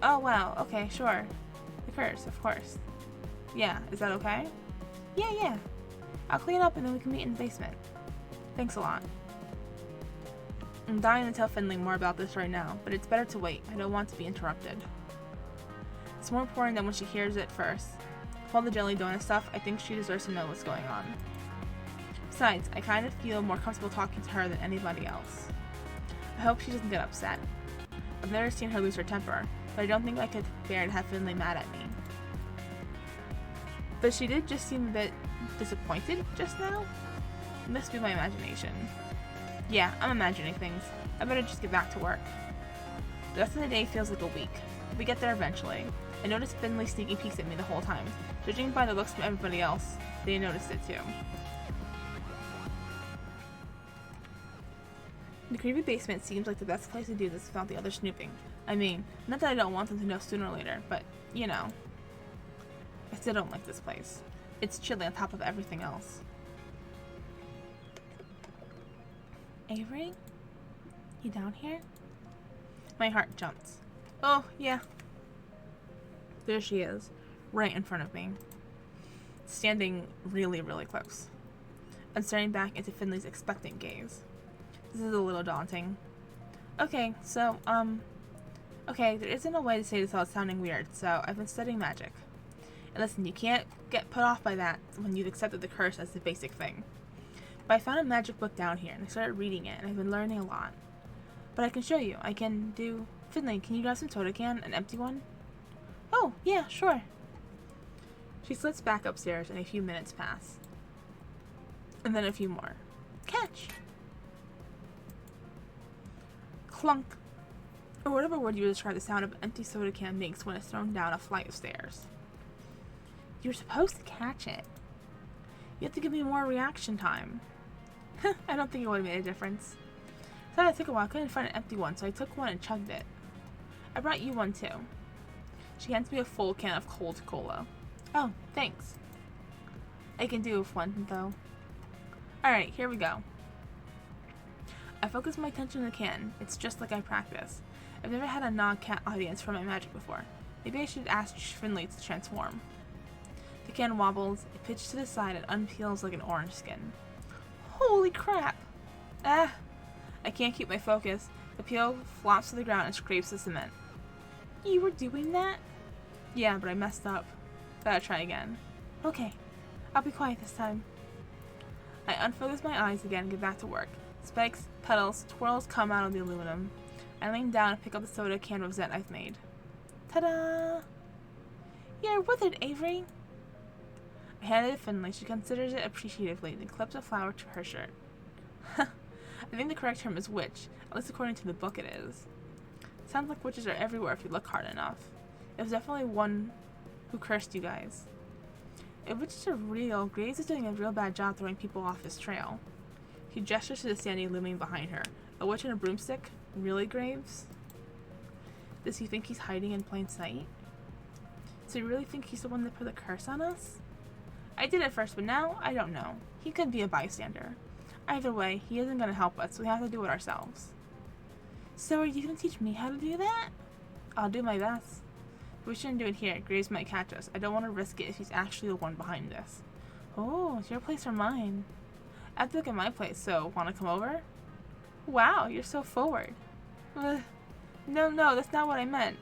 Oh wow, okay, sure. The curse, of course. Yeah, is that okay? Yeah. I'll clean up and then we can meet in the basement. Thanks a lot. I'm dying to tell Finley more about this right now, but it's better to wait. I don't want to be interrupted. It's more important than when she hears it first. With all the jelly donut stuff, I think she deserves to know what's going on. Besides, I kind of feel more comfortable talking to her than anybody else. I hope she doesn't get upset. I've never seen her lose her temper, but I don't think I could bear to have Finley mad at me. But she did just seem a bit disappointed just now? It must be my imagination. Yeah, I'm imagining things. I better just get back to work. The rest of the day feels like a week. We get there eventually. I noticed Finley sneaking peeks at me the whole time. Judging by the looks from everybody else, they noticed it too. The creepy basement seems like the best place to do this without the others snooping. I mean, not that I don't want them to know sooner or later, but, you know. I still don't like this place. It's chilly on top of everything else. Avery? You down here? My heart jumps. Oh, yeah. There she is, right in front of me. Standing really, really close. I'm staring back into Finley's expectant gaze. This is a little daunting. Okay, so, okay, there isn't a way to say this without sounding weird, so I've been studying magic. And listen, you can't get put off by that when you've accepted the curse as the basic thing. But I found a magic book down here, and I started reading it, and I've been learning a lot. But I can show you. I can do... Finley, can you grab some soda can? An empty one? Oh, yeah, sure. She slips back upstairs, and a few minutes pass. And then a few more. Catch! Clunk! Or whatever word you would describe the sound of an empty soda can makes when it's thrown down a flight of stairs. You're supposed to catch it. You have to give me more reaction time. I don't think it would have made a difference. So it took a while. I couldn't find an empty one, so I took one and chugged it. I brought you one too. She hands me a full can of cold cola. Oh, thanks. I can do with one, though. Alright, here we go. I focus my attention on the can. It's just like I practice. I've never had a non-cat audience for my magic before. Maybe I should ask Finley to transform. The can wobbles, it pitches to the side and unpeels like an orange skin. Holy crap! Ah! I can't keep my focus. The peel flops to the ground and scrapes the cement. You were doing that? Yeah, but I messed up. Gotta try again. Okay, I'll be quiet this time. I unfocus my eyes again and get back to work. Spikes, petals, twirls come out of the aluminum. I lean down and pick up the soda can rosette I've made. Ta-da! You're withered, Avery! I hand it to Finley. She considers it appreciatively, then clips a flower to her shirt. I think the correct term is witch, at least according to the book it is. Sounds like witches are everywhere if you look hard enough. It was definitely one who cursed you guys. If witches are real, Graves is doing a real bad job throwing people off his trail. He gestures to the standee looming behind her. A witch and a broomstick? Really, Graves? Does he think he's hiding in plain sight? Does he really think he's the one that put the curse on us? I did at first, but now I don't know. He could be a bystander. Either way, he isn't going to help us, so we have to do it ourselves. So are you going to teach me how to do that? I'll do my best. We shouldn't do it here. Graves might catch us. I don't want to risk it if he's actually the one behind this. Oh, it's your place or mine? I have to look at my place, so want to come over? Wow, you're so forward. No, that's not what I meant.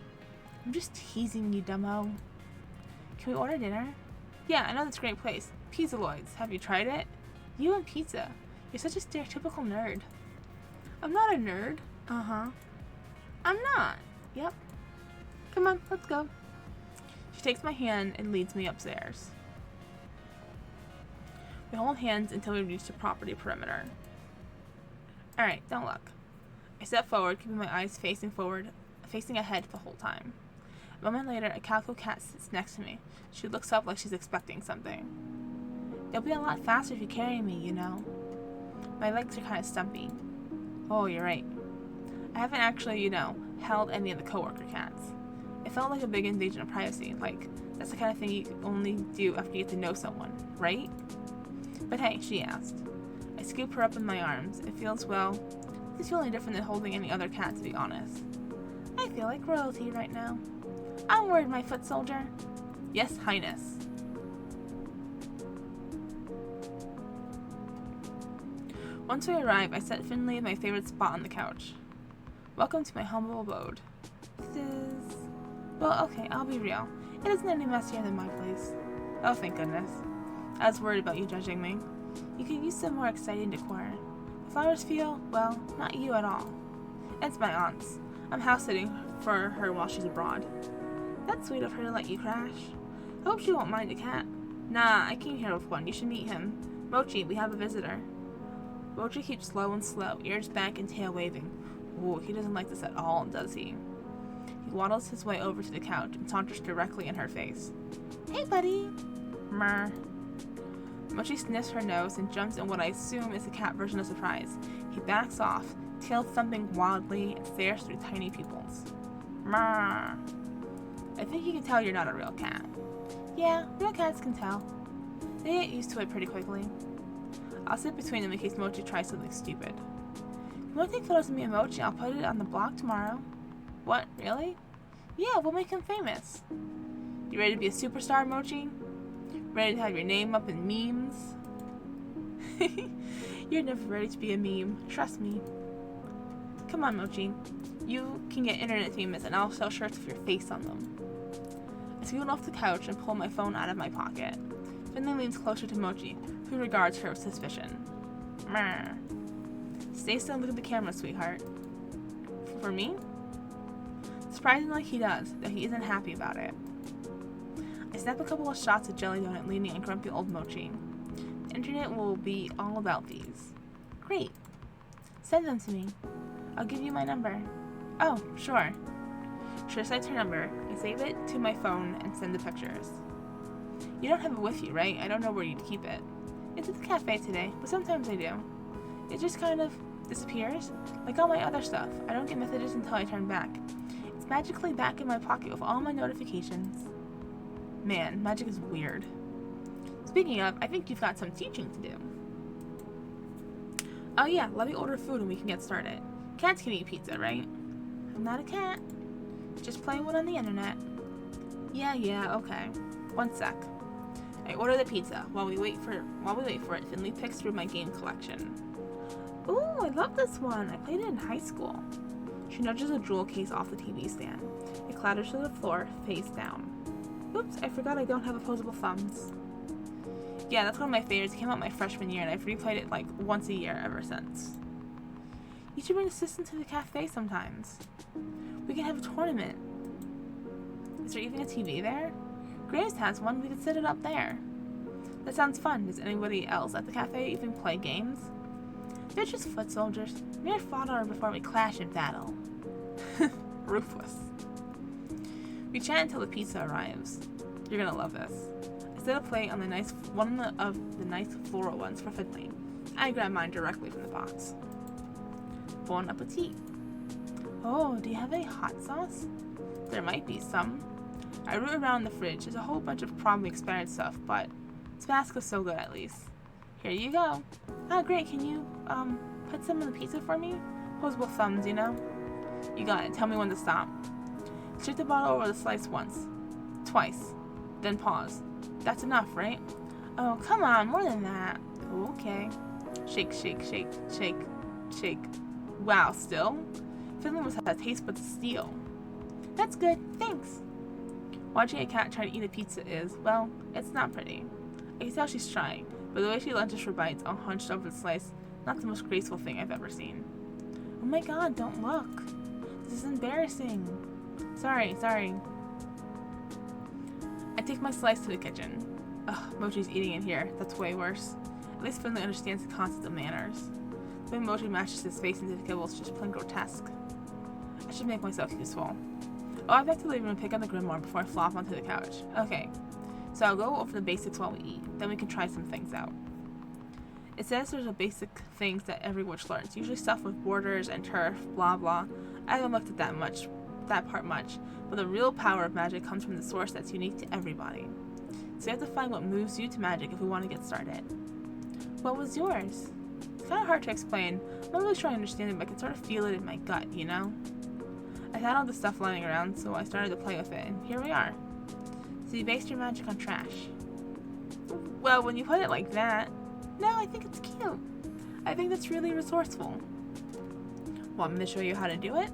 I'm just teasing you, dumbo. Can we order dinner? Yeah, I know this great place. Pizzaloids. Have you tried it? You and pizza. You're such a stereotypical nerd. I'm not a nerd. Uh-huh. I'm not. Yep. Come on, let's go. She takes my hand and leads me upstairs. We hold hands until we reach the property perimeter. Alright, don't look. I step forward, keeping my eyes facing ahead the whole time. A moment later, a calico cat sits next to me. She looks up like she's expecting something. It'll be a lot faster if you carry me, you know. My legs are kind of stumpy. Oh, you're right. I haven't actually, held any of the coworker cats. It felt like a big invasion of privacy. Like, that's the kind of thing you can only do after you get to know someone, right? But hey, she asked. I scoop her up in my arms. It feels, it's really different than holding any other cat, to be honest. I feel like royalty right now. Onward, my foot soldier. Yes, Highness. Once we arrive, I set Finley in my favorite spot on the couch. Welcome to my humble abode. This is... Well, okay, I'll be real. It isn't any messier than my place. Oh, thank goodness. I was worried about you judging me. You could use some more exciting decor. The flowers feel, not you at all. It's my aunt's. I'm house-sitting for her while she's abroad. That's sweet of her to let you crash. I hope she won't mind a cat. Nah, I came here with one. You should meet him. Mochi, we have a visitor. Mochi keeps slow and slow, ears back and tail waving. Ooh, he doesn't like this at all, does he? He waddles his way over to the couch and saunters directly in her face. Hey, buddy! Mrr. Mochi sniffs her nose and jumps in what I assume is the cat version of surprise. He backs off, tail thumping wildly, and stares through tiny pupils. Mrr. I think you can tell you're not a real cat. Yeah, real cats can tell. They get used to it pretty quickly. I'll sit between them in case Mochi tries something stupid. You want to take photos of me and Mochi? I'll put it on the blog tomorrow. What, really? Yeah, we'll make him famous. You ready to be a superstar, Mochi? Ready to have your name up in memes? You're never ready to be a meme. Trust me. Come on, Mochi. You can get internet famous and I'll sell shirts with your face on them. I scoot off the couch and pull my phone out of my pocket. Finley leans closer to Mochi, who regards her with suspicion. Mrr. Stay still and look at the camera, sweetheart. For me? Surprisingly, he does, though he isn't happy about it. I snap a couple of shots of Jelly Donut leaning on grumpy old Mochi. The internet will be all about these. Great. Send them to me. I'll give you my number. Oh, sure. She recites her number. I save it to my phone and send the pictures. You don't have it with you, right? I don't know where you'd keep it. It's at the cafe today, but sometimes I do. It just kind of disappears, like all my other stuff. I don't get messages until I turn back. It's magically back in my pocket with all my notifications. Man, magic is weird. Speaking of, I think you've got some teaching to do. Oh yeah, let me order food and we can get started. Cats can eat pizza, right? I'm not a cat. Just playing one on the internet. Yeah, okay. One sec. I order the pizza. While we wait for it, Finley picks through my game collection. Ooh, I love this one. I played it in high school. She nudges a jewel case off the TV stand. It clatters to the floor, face down. Oops, I forgot I don't have opposable thumbs. Yeah, that's one of my favorites. It came out my freshman year, and I've replayed it like once a year ever since. You should bring assistant to the cafe sometimes. We can have a tournament. Is there even a TV there? Graves has one. We could set it up there. That sounds fun. Does anybody else at the cafe even play games? They're just foot soldiers. Mere fodder before we clash in battle. Ruthless. We chat until the pizza arrives. You're gonna love this. I set a plate on one of the nice floral ones for Finley. I grab mine directly from the box. Bon appetit. Oh, do you have any hot sauce? There might be some. I root around the fridge. There's a whole bunch of probably expired stuff, but Tabasco's so good at least. Here you go. Oh, great. Can you, put some on the pizza for me? Opposable thumbs, you know? You got it. Tell me when to stop. Stick the bottle over the slice once. Twice. Then pause. That's enough, right? Oh, come on. More than that. Okay. Shake, shake, shake, shake, shake. Wow, still? Finley must have a taste buds of steel. That's good. Thanks. Watching a cat try to eat a pizza is, well, it's not pretty. I can tell she's trying, but the way she lunges for bites all hunched over the slice, not the most graceful thing I've ever seen. Oh my god, don't look. This is embarrassing. Sorry. I take my slice to the kitchen. Ugh, Mochi's eating in here. That's way worse. At least Finley understands the concept of manners. The way Mochi mashes his face into the kibble is just plain grotesque. I should make myself useful. Oh, I have to leave and pick up the grimoire before I flop onto the couch. Okay, so I'll go over the basics while we eat. Then we can try some things out. It says there's a basic things that every witch learns. Usually stuff with borders and turf, blah blah. I haven't looked at that part much. But the real power of magic comes from the source that's unique to everybody. So we have to find what moves you to magic if we want to get started. What was yours? It's kind of hard to explain. I'm not really sure I understand it, but I can sort of feel it in my gut, you know? I had all this stuff lying around, so I started to play with it, and here we are. So you based your magic on trash. Well, when you put it like that, no, I think it's cute. I think that's really resourceful. Want me to show you how to do it?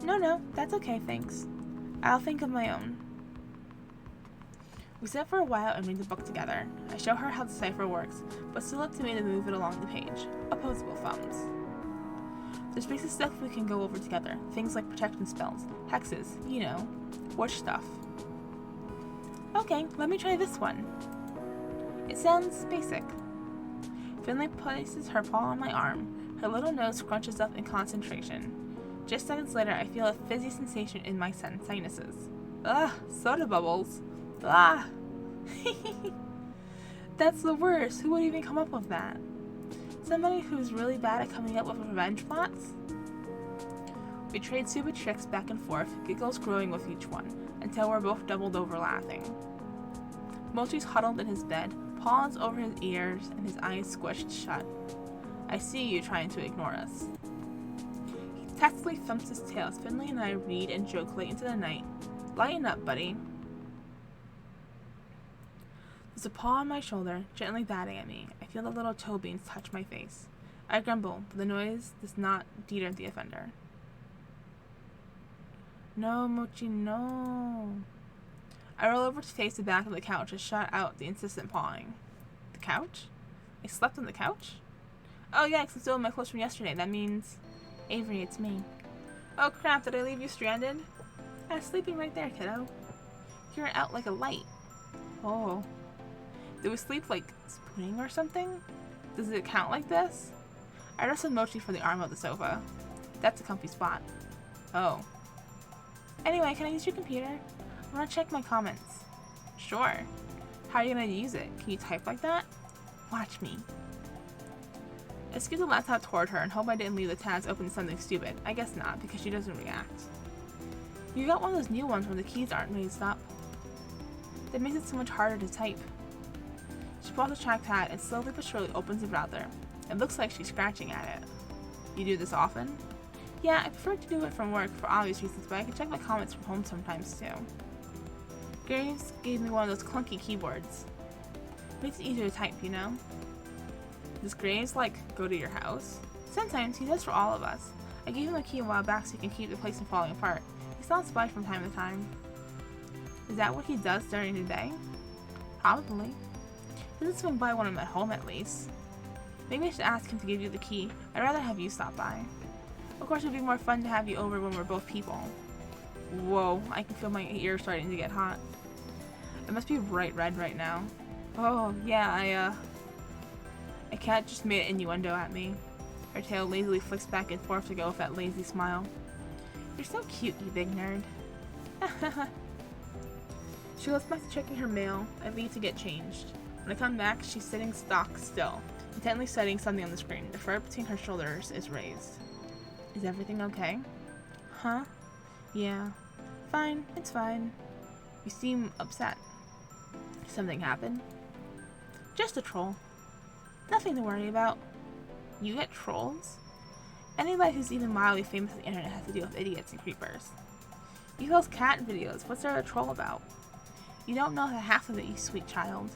No, that's okay, thanks. I'll think of my own. We sit for a while and read the book together. I show her how the cipher works, but still up to me to move it along the page. Opposable thumbs. There's basic stuff we can go over together. Things like protection spells, hexes, you know, witch stuff. Okay, let me try this one. It sounds basic. Finley places her paw on my arm. Her little nose scrunches up in concentration. Just seconds later, I feel a fizzy sensation in my sinuses. Ugh, soda bubbles. Ah! That's the worst. Who would even come up with that? Somebody who's really bad at coming up with revenge plots? We trade stupid tricks back and forth, giggles growing with each one, until we're both doubled over laughing. Mochi's huddled in his bed, paws over his ears, and his eyes squished shut. I see you trying to ignore us. He tactfully thumps his tail as Finley and I read and joke late into the night. Lighten up, buddy. There's a paw on my shoulder, gently batting at me. I feel the little toe beans touch my face. I grumble, but the noise does not deter the offender. No, Mochi, no. I roll over to face the back of the couch and shut out the insistent pawing. The couch? I slept on the couch? Oh yeah, I'm still in my clothes from yesterday. That means... Avery, it's me. Oh crap, did I leave you stranded? I was sleeping right there, kiddo. You're out like a light. Oh. Did we sleep like spooning or something? Does it count like this? I wrestled Mochi for the arm of the sofa. That's a comfy spot. Oh. Anyway, can I use your computer? I want to check my comments. Sure. How are you going to use it? Can you type like that? Watch me. I scoot the laptop toward her and hope I didn't leave the tabs open to something stupid. I guess not, because she doesn't react. You got one of those new ones where the keys aren't raised up. That makes it so much harder to type. She pulls the trackpad and slowly but surely opens the browser. It looks like she's scratching at it. You do this often? Yeah, I prefer to do it from work for obvious reasons, but I can check my comments from home sometimes too. Graves gave me one of those clunky keyboards. Makes it easier to type, you know? Does Graves, go to your house? Sometimes, he does for all of us. I gave him a key a while back so he can keep the place from falling apart. He stops by from time to time. Is that what he does during the day? Probably. He doesn't swing by when I'm at home, at least. Maybe I should ask him to give you the key. I'd rather have you stop by. Of course, it would be more fun to have you over when we're both people. Whoa, I can feel my ears starting to get hot. It must be bright red right now. Oh, yeah, a cat just made an innuendo at me. Her tail lazily flicks back and forth to go with that lazy smile. You're so cute, you big nerd. She goes back to checking her mail. I leave to get changed. When I come back, she's sitting stock still, intently studying something on the screen. The fur between her shoulders is raised. Is everything okay? Huh? Yeah. Fine, it's fine. You seem upset. Something happened? Just a troll. Nothing to worry about. You get trolls? Anybody who's even mildly famous on the internet has to deal with idiots and creepers. You post cat videos. What's there to troll about? You don't know the half of it, you sweet child.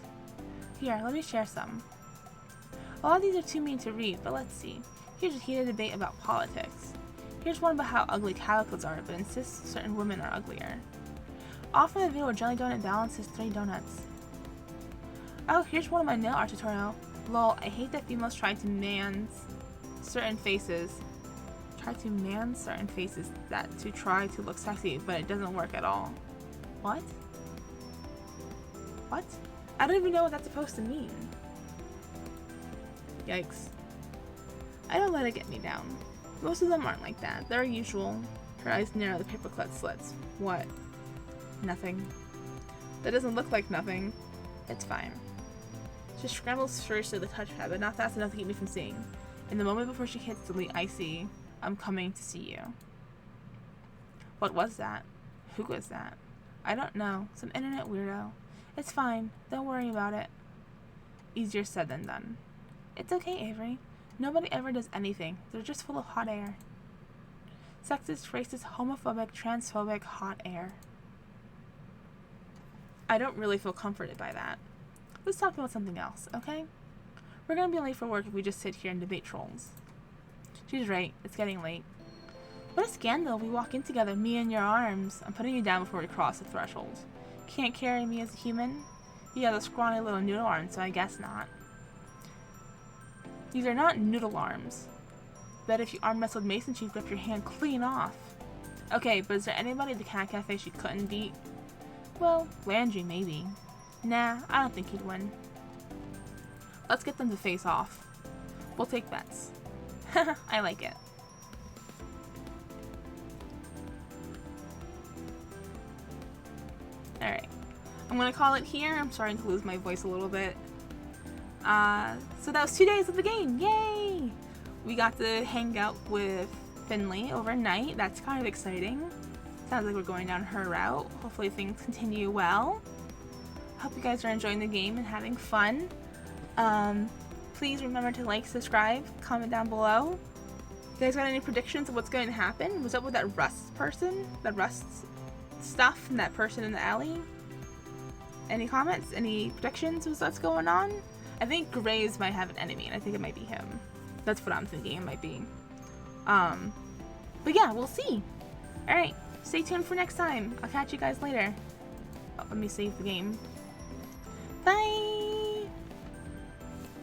Here, let me share some. A lot of these are too mean to read, but let's see. Here's a heated debate about politics. Here's one about how ugly calicos are, but insists certain women are uglier. Offer the video where Jelly Donut balances 3 donuts. Oh, here's one of my nail art tutorial. Lol, I hate that females try to man certain faces that to try to look sexy, but it doesn't work at all. What? What? I don't even know what that's supposed to mean. Yikes. I don't let it get me down. Most of them aren't like that. They're usual. Her eyes narrow, the paperclip slits. What? Nothing. That doesn't look like nothing. It's fine. She scrambles furiously to the touchpad, but not fast enough to keep me from seeing. In the moment before she hits delete, I see, I'm coming to see you. What was that? Who was that? I don't know. Some internet weirdo. It's fine. Don't worry about it. Easier said than done. It's okay, Avery. Nobody ever does anything. They're just full of hot air. Sexist, racist, homophobic, transphobic, hot air. I don't really feel comforted by that. Let's talk about something else, okay? We're gonna be late for work if we just sit here and debate trolls. She's right. It's getting late. What a scandal. We walk in together, me in your arms. I'm putting you down before we cross the threshold. Can't carry me as a human? You have a scrawny little noodle arm, so I guess not. These are not noodle arms. Bet if you arm wrestled Mason, she'd rip your hand clean off. Okay, but is there anybody at the Cat Cafe she couldn't beat? Well, Landry, maybe. Nah, I don't think he'd win. Let's get them to face off. We'll take bets. I like it. Alright. I'm gonna call it here. I'm starting to lose my voice a little bit. So that was 2 days of the game. Yay! We got to hang out with Finley overnight. That's kind of exciting. Sounds like we're going down her route. Hopefully things continue well. Hope you guys are enjoying the game and having fun. Please remember to like, subscribe, comment down below. You guys got any predictions of what's going to happen? What's up with that Rust person? That Rust stuff and that person in the alley? Any comments? Any predictions of what's going on? I think Graves might have an enemy, and I think it might be him. That's what I'm thinking it might be. But yeah, we'll see. Alright, stay tuned for next time. I'll catch you guys later. Oh, let me save the game. Bye!